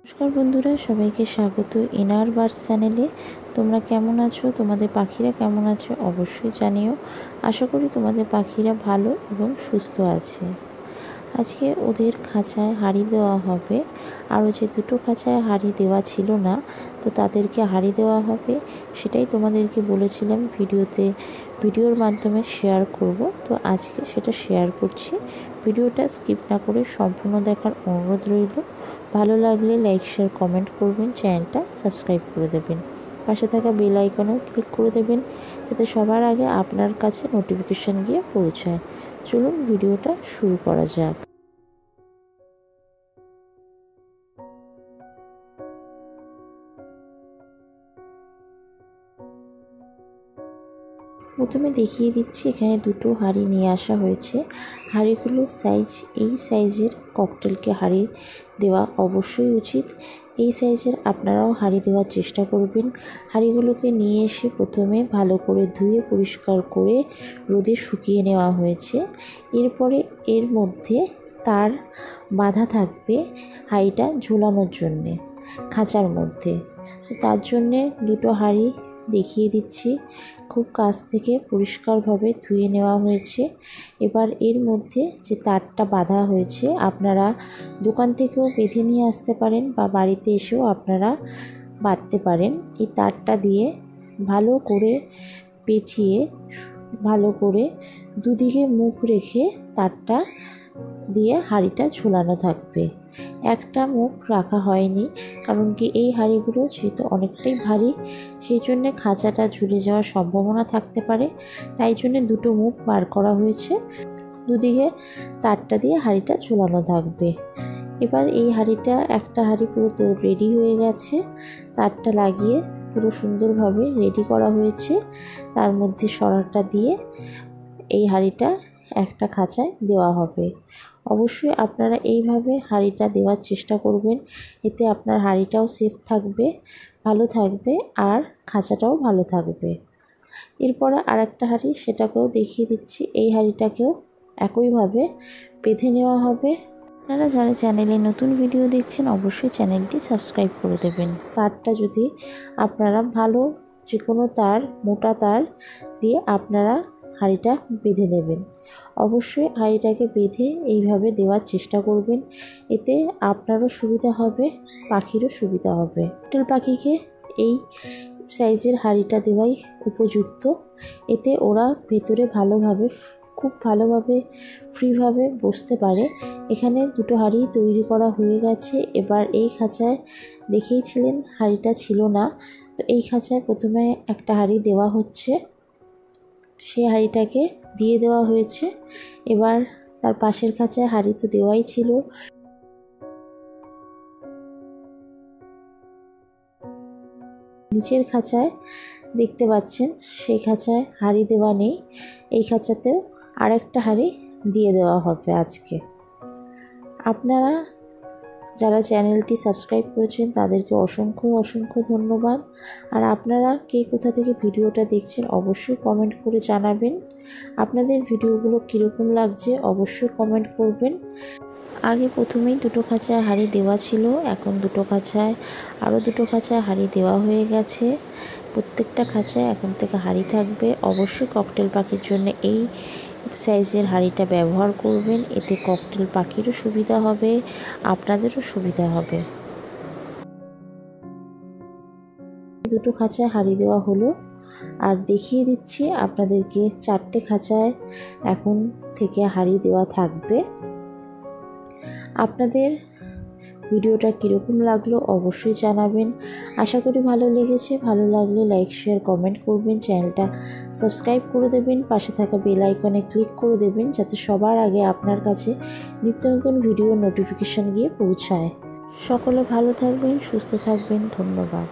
নমস্কার বন্ধুরা, সবাইকে স্বাগত ইনার বার্ডস চ্যানেলে। তোমরা কেমন আছো? তোমাদের পাখিরা কেমন আছে অবশ্যই জানিও। আশা করি তোমাদের পাখিরা ভালো এবং সুস্থ আছে। আজকে ওদের খাঁচায় হাঁড়ি দেওয়া হবে। আরও যে দুটো খাঁচায় হাঁড়ি দেওয়া ছিল না, তো তাদেরকে হাঁড়ি দেওয়া হবে। সেটাই তোমাদেরকে বলেছিলাম ভিডিওর মাধ্যমে শেয়ার করব। তো আজকে সেটা শেয়ার করছি। ভিডিওটা স্কিপ না করে সম্পূর্ণ দেখার অনুরোধ রইল। ভালো লাগলে লাইক, শেয়ার, কমেন্ট করবেন, চ্যানেলটা সাবস্ক্রাইব করে দেবেন, পাশে থাকা বেল আইকনেও ক্লিক করে দেবেন যাতে সবার আগে আপনার কাছে নোটিফিকেশান গিয়ে পৌঁছায়। চলুন ভিডিওটা শুরু করা যাক। প্রথমে দেখিয়ে দিচ্ছি, এখানে দুটো হাঁড়ি নিয়ে আসা হয়েছে। হাঁড়িগুলোর সাইজ এই সাইজের ককটেলকে হাঁড়ি দেওয়া অবশ্যই উচিত। এই সাইজের আপনারাও হাঁড়ি দেওয়ার চেষ্টা করবেন। হাঁড়িগুলোকে নিয়ে এসে প্রথমে ভালো করে ধুয়ে পরিষ্কার করে রোদে শুকিয়ে নেওয়া হয়েছে। এরপরে এর মধ্যে তার বাঁধা থাকবে হাঁড়িটা ঝোলানোর জন্যে খাঁচার মধ্যে। তার জন্যে দুটো হাঁড়ি দেখিয়ে দিচ্ছি। খুব কাছ থেকে পরিষ্কারভাবে ধুয়ে নেওয়া হয়েছে। এবার এর মধ্যে যে তারটা বাঁধা হয়েছে, আপনারা দোকান থেকেও বেঁধে নিয়ে আসতে পারেন বা বাড়িতে এসেও আপনারা বাঁধতে পারেন। এই তারটা দিয়ে ভালো করে পেঁচিয়ে ভালো করে দুদিকে মুখ রেখে তারটা দিয়ে হাঁড়িটা ঝোলানো থাকবে। একটা মুখ রাখা হয়নি, কারণ কি এই হাঁড়িগুলো যেহেতু অনেকটাই ভারী, সেই জন্যে খাঁচাটা ঝুলে যাওয়ার সম্ভাবনা থাকতে পারে। তাই জন্যে দুটো মুখ বার করা হয়েছে। দুদিকে তারটা দিয়ে হাঁড়িটা ঝোলানো থাকবে। এবার এই হাঁড়িটা, একটা হাঁড়ি পুরো তো রেডি হয়ে গেছে। তারটা লাগিয়ে পুরো সুন্দরভাবে রেডি করা হয়েছে। তার মধ্যে সরাটা দিয়ে এই হাঁড়িটা একটা খাঁচায় দেওয়া হবে। অবশ্যই আপনারা এইভাবে হাঁড়িটা দেওয়ার চেষ্টা করবেন। এতে আপনার হাঁড়িটাও সেফ থাকবে, ভালো থাকবে, আর খাঁচাটাও ভালো থাকবে। এরপরে আরেকটা হাঁড়ি, সেটাকেও দেখিয়ে দিচ্ছি। এই হাঁড়িটাকেও একইভাবে বেঁধে নেওয়া হবে। আপনারা যারা চ্যানেলে নতুন ভিডিও দেখছেন অবশ্যই চ্যানেলটি সাবস্ক্রাইব করে দেবেন। তারটা যদি আপনারা ভালো যে কোনো তার, মোটা তার দিয়ে আপনারা হাঁড়িটা বেঁধে দেবেন। অবশ্যই হাঁড়িটাকে বেঁধে এইভাবে দেওয়ার চেষ্টা করবেন। এতে আপনারও সুবিধা হবে, পাখিরও সুবিধা হবে। ককটেল পাখিকে এই সাইজের হাঁড়িটা দেওয়াই উপযুক্ত। এতে ওরা ভেতরে খুব ভালোভাবে ফ্রিভাবে বসতে পারে। এখানে দুটো হাঁড়ি তৈরি করা হয়ে গেছে। এবার এই খাঁচায় দেখেইছিলেন হাঁড়িটা ছিল না, তো এই খাঁচায় প্রথমে একটা হাঁড়ি দেওয়া হচ্ছে। সেই হাঁড়িটাকে দিয়ে দেওয়া হয়েছে। এবার তার পাশের খাঁচায় হাঁড়ি তো দেওয়াই ছিল। নিচের খাঁচায় দেখতে পাচ্ছেন সেই খাঁচায় হাঁড়ি দেওয়া নেই। এই খাঁচাতেও আরেকটা হাঁড়ি দিয়ে দেওয়া হবে আজকে। আপনারা যারা চ্যানেলটি সাবস্ক্রাইব করেছেন তাদেরকে অসংখ্য ধন্যবাদ। আর আপনারা কে কোথা থেকে ভিডিওটা দেখছেন অবশ্যই কমেন্ট করে জানাবেন। আপনাদের ভিডিওগুলো কীরকম লাগছে অবশ্যই কমেন্ট করবেন। আগে প্রথমেই দুটো খাঁচায় হাঁড়ি দেওয়া ছিল, এখন আরও দুটো খাঁচায় হাঁড়ি দেওয়া হয়ে গেছে। প্রত্যেকটা খাঁচায় এখন থেকে হাঁড়ি থাকবে। অবশ্যই ককটেল পাখির জন্য এই সাইজের হাঁড়িটা ব্যবহার করবেন। এতে ককটেল পাখিরও সুবিধা হবে, আপনাদেরও সুবিধা হবে। দুটো খাঁচায় হাঁড়ি দেওয়া হলো। আর দেখিয়ে দিচ্ছি আপনাদেরকে, 4টে খাঁচায় এখন থেকে হাঁড়ি দেওয়া থাকবে। আপনাদের ভিডিওটা কীরকম লাগলো অবশ্যই জানাবেন। আশা করি ভালো লেগেছে। ভালো লাগলে লাইক, শেয়ার, কমেন্ট করবেন, চ্যানেলটা সাবস্ক্রাইব করে দেবেন, পাশে থাকা বেল আইকনে ক্লিক করে দেবেন যাতে সবার আগে আপনার কাছে নিত্য নতুন ভিডিও নোটিফিকেশান গিয়ে পৌঁছায়। সকলে ভালো থাকবেন, সুস্থ থাকবেন। ধন্যবাদ।